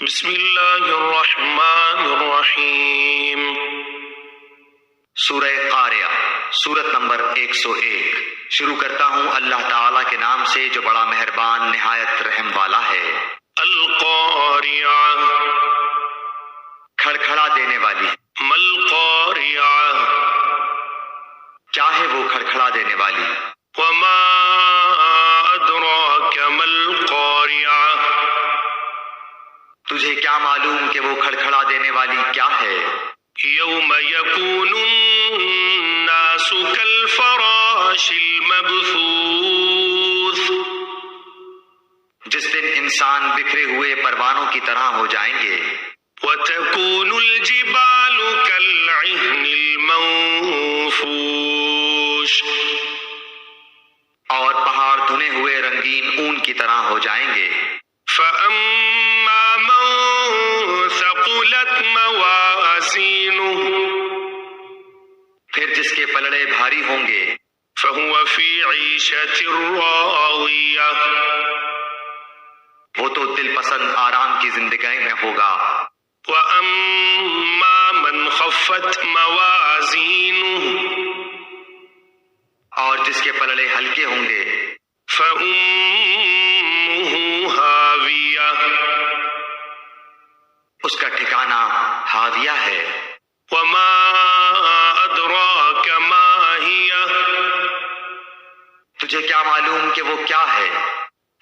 بسم اللہ الرحمن الرحیم۔ سورہ قاریہ، سورت نمبر 101۔ شروع کرتا ہوں اللہ تعالیٰ کے نام سے جو بڑا مہربان نہایت رحم والا ہے۔ القاریہ، کھڑکھڑا دینے والی۔ مالقاریہ، کیا ہے وہ کھڑکھڑا دینے والی؟ وما ادراک مالقاریہ، تجھے کیا معلوم کہ وہ کھڑکھڑا دینے والی کیا ہے؟ یوم یکون الناس کالفراش المبثوث، جس دن انسان بکھرے ہوئے پروانوں کی طرح ہو جائیں گے۔ وتکون الجبال کالعہن المنفوش، اور پہاڑ دھنے ہوئے رنگین اون کی طرح ہو جائیں گے۔ فأما من ثقلت موازینہ، پھر جس کے پلڑے بھاری ہوں گے۔ فهو فی عیشۃ راضیہ، وہ تو دل پسند آرام کی زندگی میں ہوگا۔ وَأَمَّا مَنْ خَفَّتْ مَوَازِينُهُ، اور جس کے پلڑے ہلکے ہوں گے۔ فَأُمُّهُ هَاوِيَةٌ، اس کا ٹھکانہ ہاویہ ہے۔ وَمَا أَدْرَاكَ مَا هِيَهْ، تجھے کیا معلوم کہ وہ کیا ہے؟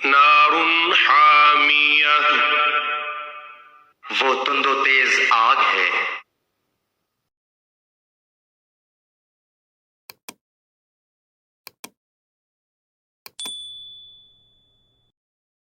نَارٌ حَامِيَةٌ، وہ تند و تیز آگ ہے۔